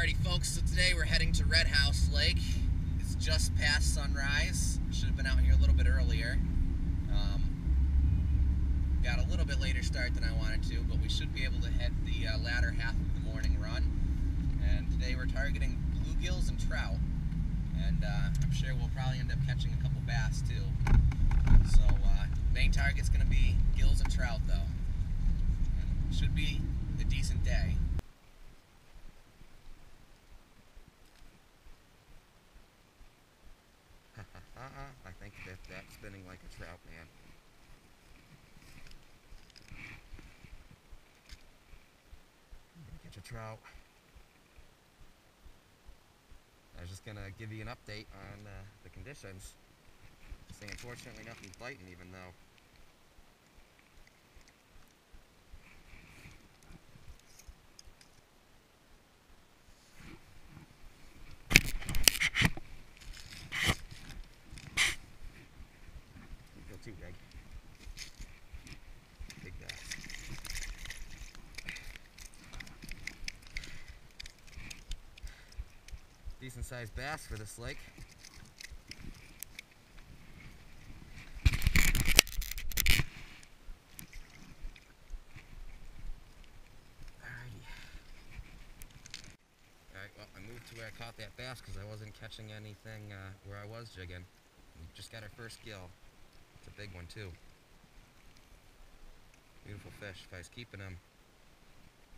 Alrighty folks, so today we're heading to Red House Lake. It's just past sunrise. Should have been out here a little bit earlier. Got a little bit later start than I wanted to, but we should be able to head the latter half of the morning run. And today we're targeting bluegills and trout. And I'm sure we'll probably end up catching a couple bass too. So main target's going to be gills and trout though. And should be a decent day. I think that's spinning like a trout, man. I'm gonna catch a trout. I was just gonna give you an update on the conditions. Say, unfortunately, nothing's biting, even though. Too big. Big bass. Decent sized bass for this lake. Alright, well, I moved to where I caught that bass because I wasn't catching anything where I was jigging. We just got our first gill. It's a big one too. Beautiful fish. If I was keeping him,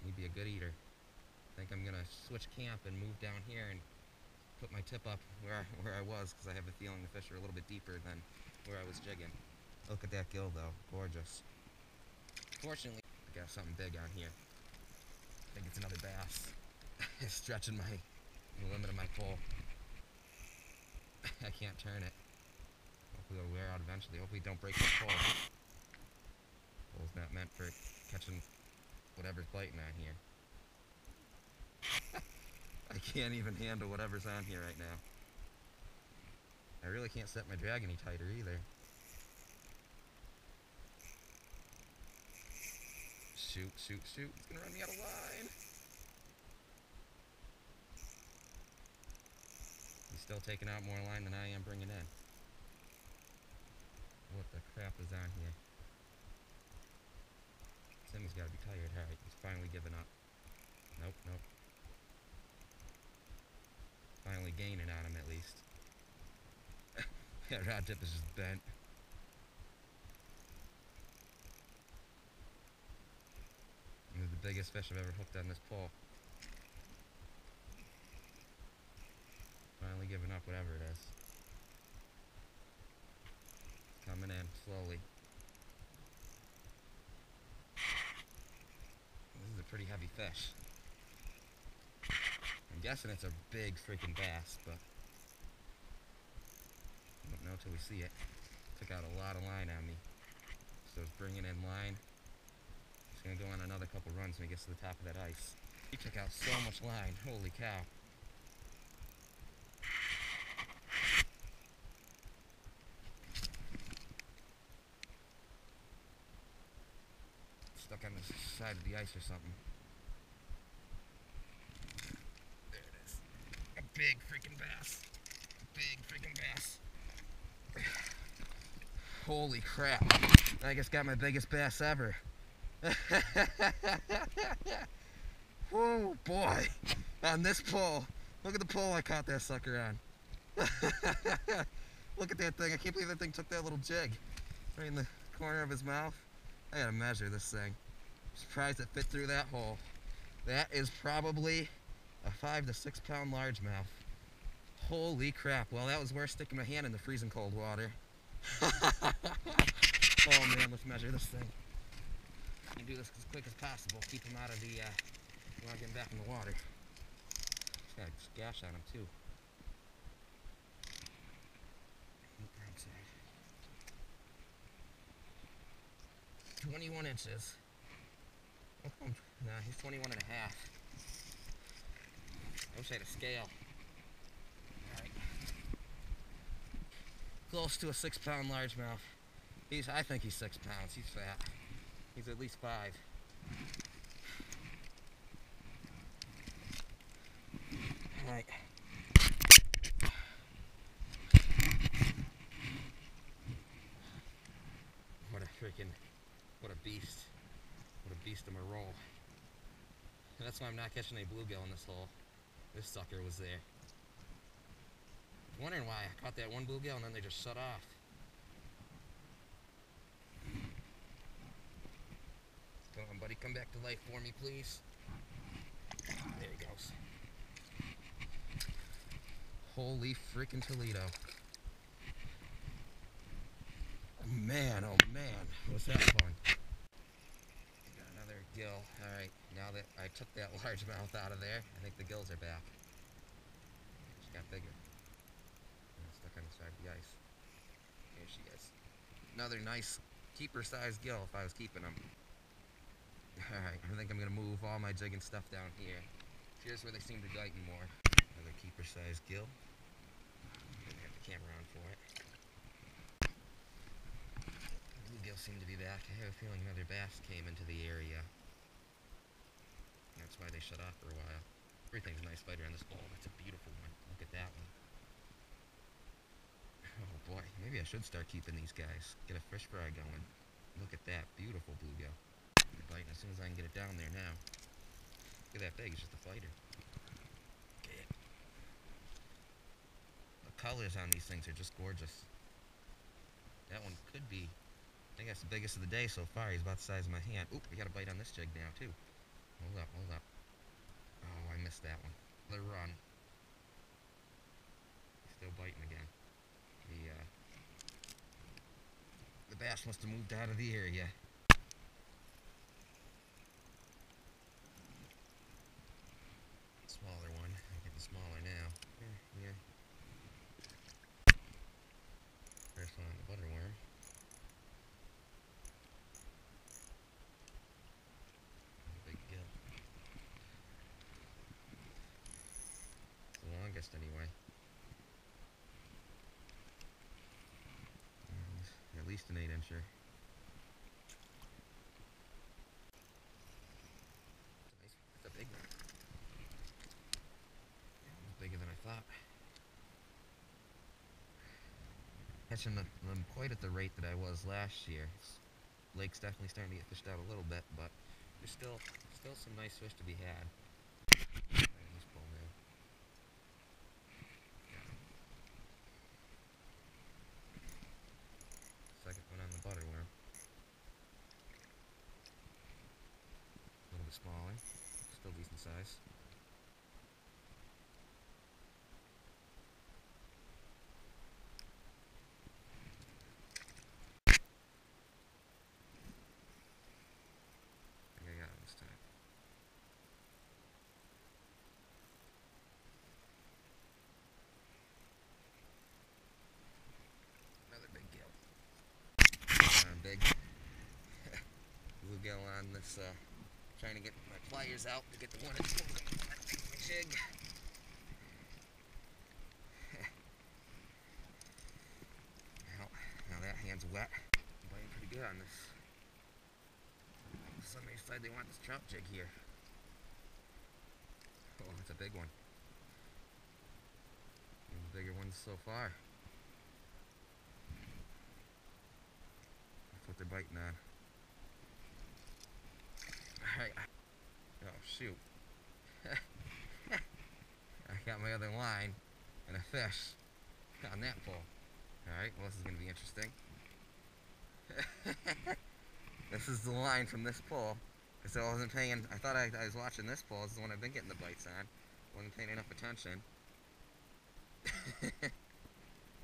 he'd be a good eater. I think I'm gonna switch camp and move down here and put my tip up where I was, because I have a feeling the fish are a little bit deeper than where I was jigging. Look at that gill though, gorgeous. Fortunately, I got something big on here. I think it's another bass. It's stretching the limit of my pole. I can't turn it. Hopefully it'll wear out eventually. Hopefully don't break my pole. Pole's not meant for catching whatever's biting on here. I can't even handle whatever's on here right now. I really can't set my drag any tighter either. Shoot, shoot, shoot. It's gonna run me out of line. He's still taking out more line than I am bringing in. What the crap is on here? Sammy's gotta be tired. Alright, he's finally giving up. Nope, nope. Finally gaining on him at least. That rod tip is just bent. This is the biggest fish I've ever hooked on this pole. Finally giving up whatever it is. Coming in slowly. This is a pretty heavy fish. I'm guessing it's a big freaking bass, but I won't know till we see it. Took out a lot of line on me. So it's bringing in line. It's gonna go on another couple runs when it gets to the top of that ice. He took out so much line. Holy cow. Stuck on the side of the ice or something. There it is. A big freaking bass. Big freaking bass. Holy crap. I just got my biggest bass ever. Oh boy. On this pole. Look at the pole I caught that sucker on. Look at that thing. I can't believe that thing took that little jig. Right in the corner of his mouth. I gotta measure this thing. Surprised it fit through that hole. That is probably a 5 to 6 pound largemouth. Holy crap. Well, that was worth sticking my hand in the freezing cold water. Oh man, let's measure this thing. And do this as quick as possible. Keep him out of the, not getting back in the water. He's got a gash on him too. 21 inches. Oh, nah, he's 21 and a half. I wish I had a scale. Alright. Close to a 6 pound largemouth. I think he's 6 pounds. He's fat. He's at least 5. what a beast. What a beast of a roll. And that's why I'm not catching a bluegill in this hole. This sucker was there. I was wondering why I caught that one bluegill and then they just shut off. Come on, buddy, come back to life for me, please. There he goes. Holy freaking Toledo. Oh man, was that fun. Got another gill. Alright, now that I took that largemouth out of there, I think the gills are back. She got bigger. Stuck on the side of the ice. Here she is. Another nice keeper-sized gill if I was keeping them. Alright, I think I'm going to move all my jigging stuff down here. Here's where they seem to be biting more. Another keeper-sized gill. Didn't have the camera on for it. Bluegills seem to be back. I have a feeling another bass came into the area. That's why they shut off for a while. Everything's a nice fighter on this bowl. That's a beautiful one. Look at that one. Oh boy, maybe I should start keeping these guys. Get a fish fry going. Look at that beautiful bluegill. Biting as soon as I can get it down there now. Look at that big, it's just a fighter. Okay. The colors on these things are just gorgeous. That one could be, I think that's the biggest of the day so far. He's about the size of my hand. Oop, we got a bite on this jig now too. Hold up. Oh, I missed that one. Let her run. He's still biting again. The bass must have moved out of the area. Smaller one. I'm getting smaller now. Yeah. First one on the butterworm. Big gill. The longest anyway. And at least an 8-incher. That's a big one. Bigger than I thought. Catching them quite at the rate that I was last year. Lake's definitely starting to get fished out a little bit, but there's still some nice fish to be had. This pole now. Second one on the butterworm. A little bit smaller, still decent size. Big bluegill on this, trying to get my pliers out to get the one that's holding that big jig. Now that hand's wet. I'm biting pretty good on this. Somebody decided they want this trout jig here. Oh, that's a big one. One of the bigger ones so far. What they're biting on. Alright. Oh, shoot. I got my other line and a fish on that pole. Alright, well, this is going to be interesting. This is the line from this pole. So I wasn't paying, I thought I was watching this pole. This is the one I've been getting the bites on. Wasn't paying enough attention.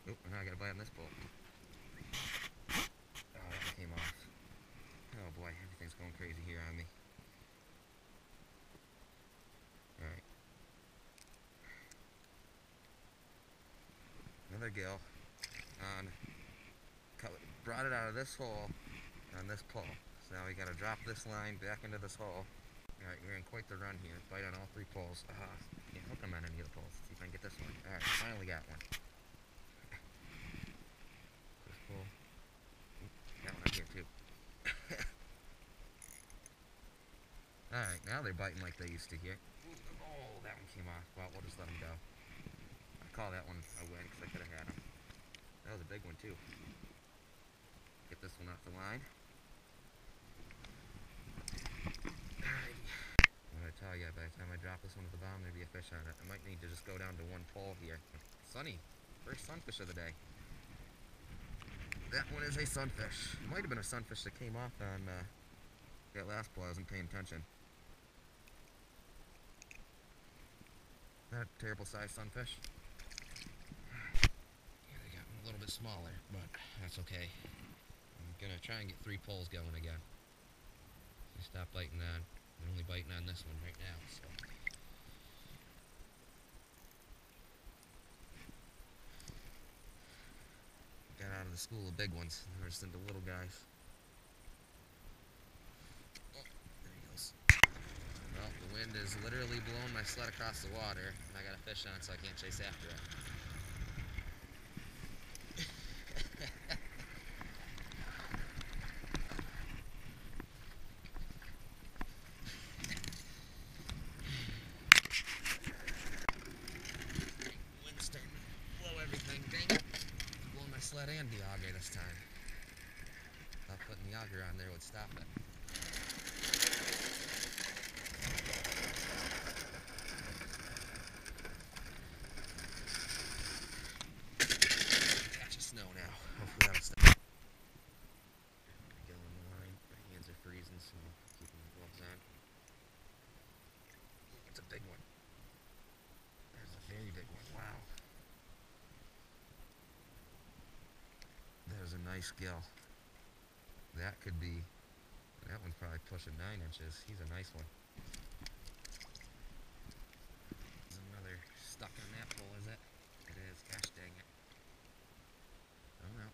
Oop, now I got a bite on this pole. Came off. Oh boy, everything's going crazy here on me. Alright. Another gill on, brought it out of this hole on this pole. So now we gotta drop this line back into this hole. Alright, we're in quite the run here. Bite on all 3 poles. Can't hook them on any of the poles. Let's see if I can get this one. Alright, finally got one. This pole. Got one up here too. Alright, now they're biting like they used to here. Oh, that one came off. Well, we'll just let them go. I call that one a win because I could have had him. That was a big one too. Get this one off the line. What I tell you, by the time I drop this one at the bottom, there'd be a fish on it. I might need to just go down to one pole here. Sunny. First sunfish of the day. That one is a sunfish. It might have been a sunfish that came off on that last pole. I wasn't paying attention. Not a terrible sized sunfish. Yeah, they got a little bit smaller, but that's okay. I'm gonna try and get 3 poles going again. I stopped biting on. I'm only biting on this one right now, so. Got out of the school of big ones. We're just into little guys. Oh, there he goes. Well, the wind is literally blowing my sled across the water, and I got a fish on, so I can't chase after it. Wind's starting to blow everything. Dang it. Blowing my sled and the auger this time. Thought putting the auger on there would stop it. Patch of snow now. Hopefully that'll stop. Gill in the line. My hands are freezing, so I'm keeping my gloves on. It's a big one. There's a very big one. Wow. There's a nice gill. That could be, that one's probably pushing 9 inches. He's a nice one. There's another stuck on that pole, is it? It is. Gosh dang it. Oh no.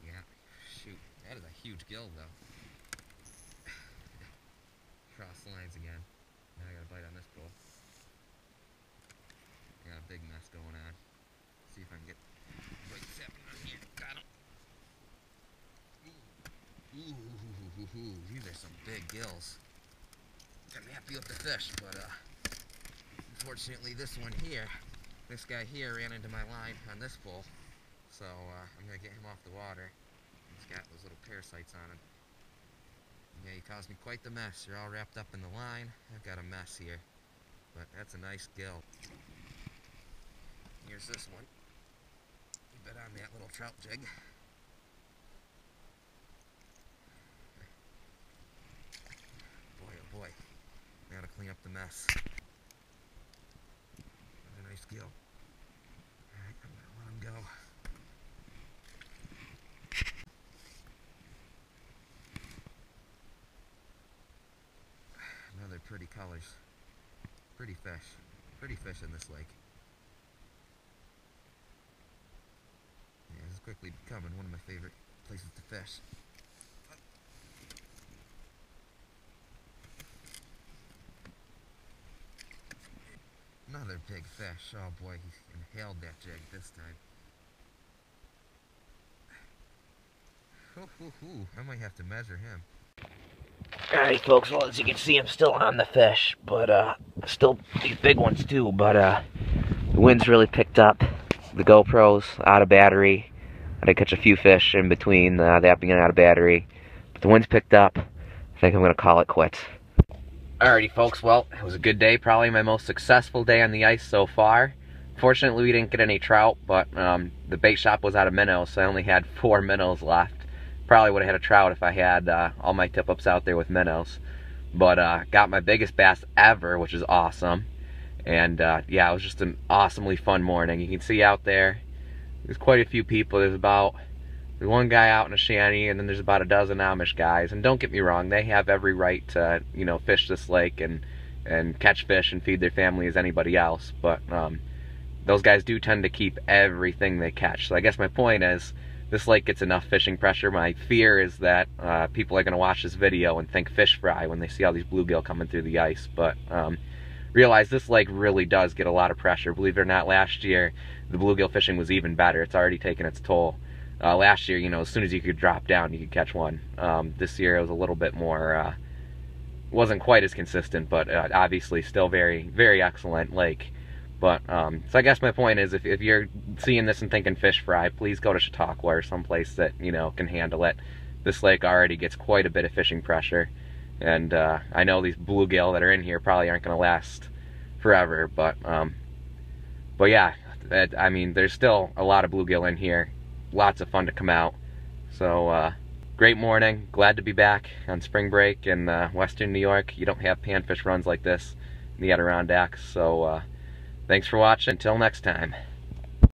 Yeah. Shoot. That is a huge gill though. Cross the lines again. Now I gotta bite on this pole. Got a big mess going on. See if I can get right zapping on here. Got him. Ooh, these are some big gills. I'm happy with the fish, but unfortunately this one here, this guy here ran into my line on this pole, so I'm gonna get him off the water. He's got those little parasites on him. Yeah, he caused me quite the mess. You're all wrapped up in the line. I've got a mess here, but that's a nice gill. Here's this one. He bit on that little trout jig. Boy, now to clean up the mess. Another nice gill. Alright, I'm gonna let him go. Another pretty colors. Pretty fish. Pretty fish in this lake. Yeah, this is quickly becoming one of my favorite places to fish. Another big fish. Oh boy, he inhaled that jig this time. I might have to measure him. Alright folks, well as you can see I'm still on the fish, but still these big ones too, but the wind's really picked up. The GoPro's out of battery. I did catch a few fish in between that being out of battery. But the wind's picked up. I think I'm going to call it quits. Alrighty folks, well, it was a good day, probably my most successful day on the ice so far. Fortunately we didn't get any trout, but the bait shop was out of minnows, so I only had 4 minnows left. Probably would have had a trout if I had all my tip-ups out there with minnows. But got my biggest bass ever, which is awesome. And yeah, it was just an awesomely fun morning. You can see out there's quite a few people. There's one guy out in a shanty, and then there's about a dozen Amish guys. And don't get me wrong, they have every right to, you know, fish this lake and catch fish and feed their family as anybody else. But those guys do tend to keep everything they catch. So I guess my point is, this lake gets enough fishing pressure. My fear is that people are going to watch this video and think fish fry when they see all these bluegill coming through the ice. But realize this lake really does get a lot of pressure. Believe it or not, last year the bluegill fishing was even better. It's already taken its toll. Last year, you know, as soon as you could drop down, you could catch one. This year it was a little bit more, wasn't quite as consistent, but obviously still very, very excellent lake. But, so I guess my point is, if you're seeing this and thinking fish fry, please go to Chautauqua or someplace that, you know, can handle it. This lake already gets quite a bit of fishing pressure. And I know these bluegill that are in here probably aren't going to last forever, but yeah, I mean, there's still a lot of bluegill in here. Lots of fun to come out. So great morning. Glad to be back on spring break in Western New York. You don't have panfish runs like this in the Adirondacks. So thanks for watching. Until next time.